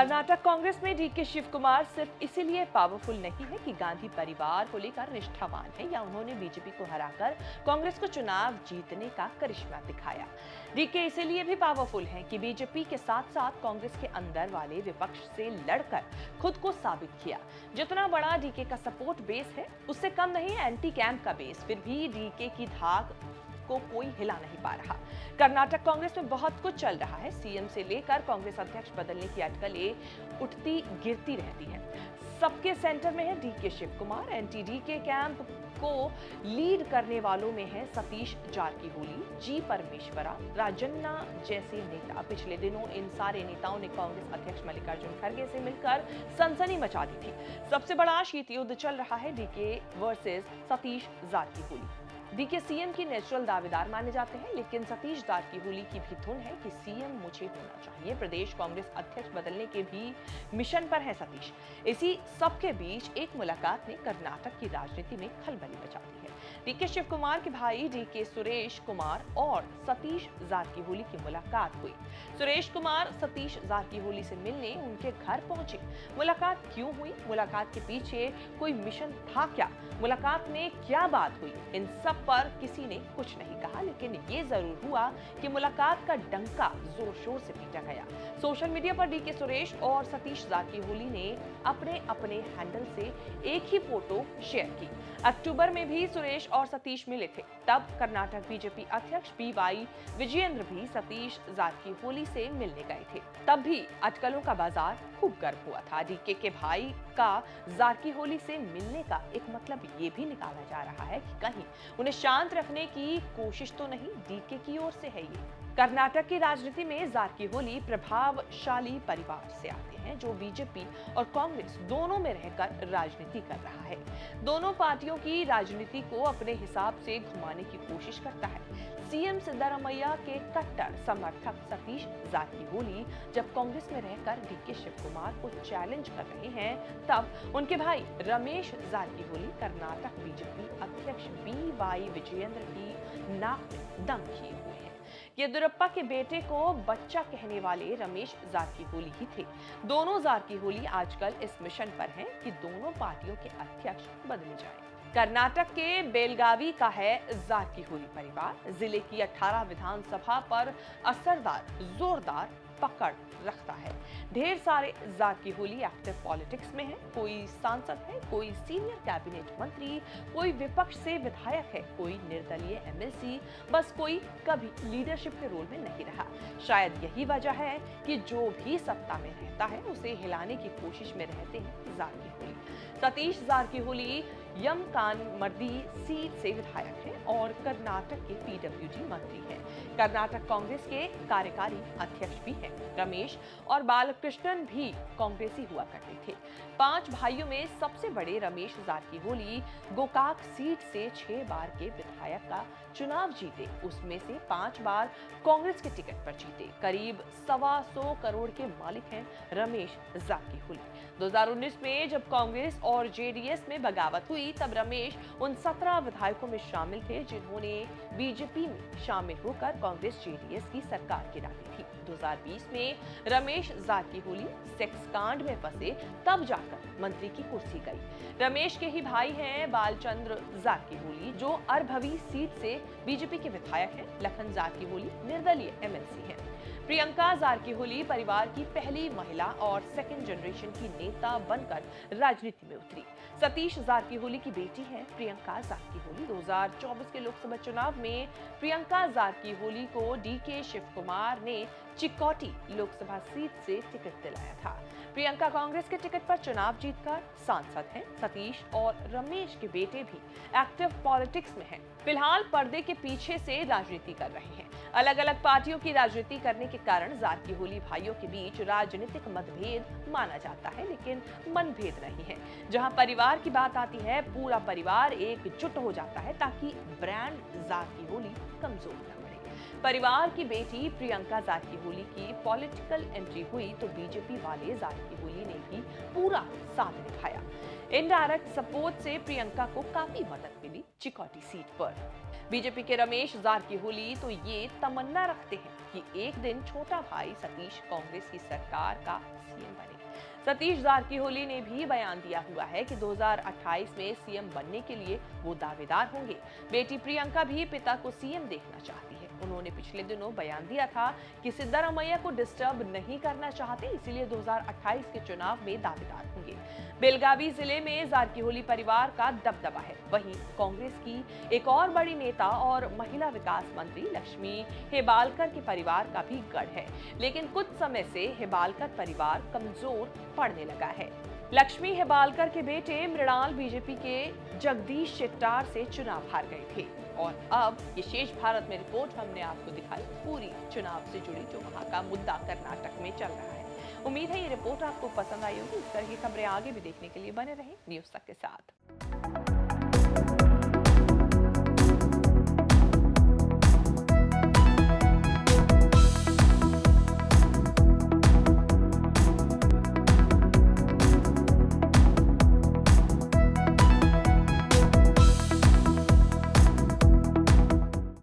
कर्नाटक कांग्रेस में डीके शिव कुमार सिर्फ इसीलिए पावरफुल नहीं है कि गांधी परिवार को लेकर निष्ठावान है या उन्होंने बीजेपी को हराकर कांग्रेस को चुनाव जीतने का करिश्मा दिखाया। डीके इसीलिए भी पावरफुल है कि बीजेपी के साथ साथ कांग्रेस के अंदर वाले विपक्ष से लड़कर खुद को साबित किया। जितना बड़ा डीके का सपोर्ट बेस है उससे कम नहीं एंटी कैंप का बेस, फिर भी डीके की धाक को कोई हिला नहीं पा रहा। कर्नाटक कांग्रेस में बहुत कुछ चल रहा है। सीएम से लेकर कांग्रेस अध्यक्ष बदलने की अटकलें उठती गिरती रहती हैं। सबके सेंटर में है DK Shiv Kumar. Anti DK camp को लीड करने वालों में है सतीश जारकीहोली, जी परमेश्वरा, राजन्ना जैसे नेता। पिछले दिनों इन सारे नेताओं ने कांग्रेस अध्यक्ष मल्लिकार्जुन खड़गे से मिलकर सनसनी मचा दी थी। सबसे बड़ा शीत युद्ध चल रहा है DK versus Satish Jarkiholi. DK CM की नेचुरल दावेदार माने जाते हैं, लेकिन सतीश जारकीहोली की भी धुन है कि सीएम मुझे होना चाहिए। प्रदेश कांग्रेस अध्यक्ष बदलने के भी मिशन पर है सतीश। इसी सबके बीच एक मुलाकात ने कर्नाटक की राजनीति में खलबली मचा दी है। डीके शिव कुमार के भाई डीके सुरेश कुमार और सतीश जारकीहोली की मुलाकात हुई। सुरेश कुमार सतीश जारकीहोली से मिलने उनके घर पहुंचे। मुलाकात क्यों हुई? मुलाकात के पीछे कोई मिशन था क्या? मुलाकात में क्या बात हुई? इन सब पर किसी ने कुछ नहीं कहा, लेकिन ये जरूर हुआ कि मुलाकात का डंका जोर शोर से पीटा गया। सोशल मीडिया पर डीके सुरेश और सतीश जारकीहोली ने अपने अपने हैंडल से एक ही फोटो शेयर की। अक्टूबर में भी सुरेश और सतीश मिले थे। तब कर्नाटक बीजेपी अध्यक्ष बीवाई विजयेंद्र भी सतीश जारकीहोली से मिलने गए थे। तब भी अटकलों का बाजार खूब गर्म हुआ था। डीके के भाई का जारकीहोली से मिलने का एक मतलब ये भी निकाला जा रहा है कि कहीं उन्हें शांत रखने की कोशिश तो नहीं डीके की ओर से है। ये कर्नाटक की राजनीति में जारकीहोली प्रभावशाली परिवार से आते हैं जो बीजेपी और कांग्रेस दोनों में रहकर राजनीति कर रहा है। दोनों पार्टियों की राजनीति को अपने हिसाब से घुमाने की कोशिश करता है। सीएम सिद्धारमैया के कट्टर समर्थक सतीश जारकीहोली जब कांग्रेस में रहकर डीके शिव कुमार को चैलेंज कर रहे हैं, तब उनके भाई रमेश जारकीहोली कर्नाटक बीजेपी अध्यक्ष बीवाई विजयेंद्र की नाक में दम किए हुए हैं। येदियुरप्पा के बेटे को बच्चा कहने वाले रमेश जारकीहोली ही थे। दोनों जारकीहोली आजकल इस मिशन पर हैं कि दोनों पार्टियों के अध्यक्ष बदले जाएं। कर्नाटक के बेलगावी का है जारकीहोली परिवार। जिले की 18 विधानसभा पर असरदार जोरदार पकड़ रखता है। ढेर सारे जारकीहोली एक्टिव पॉलिटिक्स में है। कोई सांसद है, कोई सीनियर कैबिनेट मंत्री, कोई विपक्ष से विधायक है, कोई निर्दलीय एमएलसी, बस कोई कभी लीडरशिप के रोल में नहीं रहा। शायद यही वजह है कि जो भी सत्ता में रहता है उसे हिलाने की कोशिश में रहते हैं जारकीहोली। सतीश जारकीहोली यमकानमर्दी सीट से विधायक हैं और कर्नाटक के पीडब्ल्यूडी मंत्री हैं। कर्नाटक कांग्रेस के कार्यकारी अध्यक्ष भी हैं। रमेश और बालकृष्णन भी कांग्रेसी हुआ करते थे। 5 भाइयों में सबसे बड़े रमेश जारकीहोली गोकाक सीट से 6 बार के विधायक का चुनाव जीते। उसमें से 5 बार कांग्रेस के टिकट पर जीते। करीब 125 करोड़ के मालिक हैं रमेश जारकीहोली। 2019 में जब कांग्रेस और जेडीएस में बगावत हुई, तब रमेश उन 17 विधायकों में शामिल थे जिन्होंने बीजेपी में शामिल होकर कांग्रेस जेडीएस की सरकार गिरा दी थी। 2020 में रमेश जारकीहोली सेक्स कांड में फंसे, तब जाकर मंत्री की कुर्सी गई। रमेश के ही भाई हैं बालचंद्र जारकीहोली जो अरभवी सीट से बीजेपी के विधायक हैं। लखन जारकीहोली निर्दलीय एमएलसी हैं। प्रियंका जारकीहोली परिवार की पहली महिला और सेकंड जनरेशन की नेता बनकर राजनीति में उतरी। सतीश जारकीहोली की बेटी हैं प्रियंका जारकीहोली। 2024 के लोकसभा चुनाव में प्रियंका जारकीहोली को डीके शिव कुमार ने चिकोटी लोकसभा सीट से टिकट दिलाया था। प्रियंका कांग्रेस के टिकट पर चुनाव जीतकर सांसद हैं। सतीश और रमेश के बेटे भी एक्टिव पॉलिटिक्स में हैं। फिलहाल पर्दे के पीछे से राजनीति कर रहे हैं। अलग अलग पार्टियों की राजनीति करने के कारण जारकीहोली भाइयों के बीच राजनीतिक मतभेद माना जाता है, लेकिन मनभेद नहीं है। जहां परिवार की बात आती है, पूरा परिवार एकजुट हो जाता है ताकि ब्रांड जारकीहोली कमजोर न पड़े। परिवार की बेटी प्रियंका जारकीहोली की पॉलिटिकल एंट्री हुई तो बीजेपी वाले जारकीहोली ने भी पूरा साथ निभाया। इनडायरेक्ट सपोर्ट से प्रियंका को काफी मदद मिली चिकोटी सीट पर। बीजेपी के रमेश जारकीहोली तो ये तमन्ना रखते हैं कि एक दिन छोटा भाई सतीश कांग्रेस की सरकार का सीएम बने। सतीश जारकीहोली ने भी बयान दिया हुआ है कि 2028 में सीएम बनने के लिए वो दावेदार होंगे। बेटी प्रियंका भी पिता को सीएम देखना चाहती है। उन्होंने पिछले दिनों बयान दिया था कि सिद्धारमैया को डिस्टर्ब नहीं करना चाहते, इसीलिए 2028 के चुनाव में दावेदार होंगे। बेलगावी जिले में जारकीहोली परिवार का दबदबा है। वहीं कांग्रेस की एक और बड़ी नेता और महिला विकास मंत्री लक्ष्मी हेबालकर के परिवार का भी गढ़ है, लेकिन कुछ समय से हेबालकर परिवार कमजोर पड़ने लगा है। लक्ष्मी हेबालकर के बेटे मृणाल बीजेपी के जगदीश शेट्टार से चुनाव हार गए थे और अब ये शेष भारत में रिपोर्ट हमने आपको दिखाई पूरी चुनाव से जुड़ी जो वहां का मुद्दा कर्नाटक में चल रहा है। उम्मीद है ये रिपोर्ट आपको पसंद आई होगी। इस तरह की खबरें आगे भी देखने के लिए बने रहें न्यूज़ तक के साथ।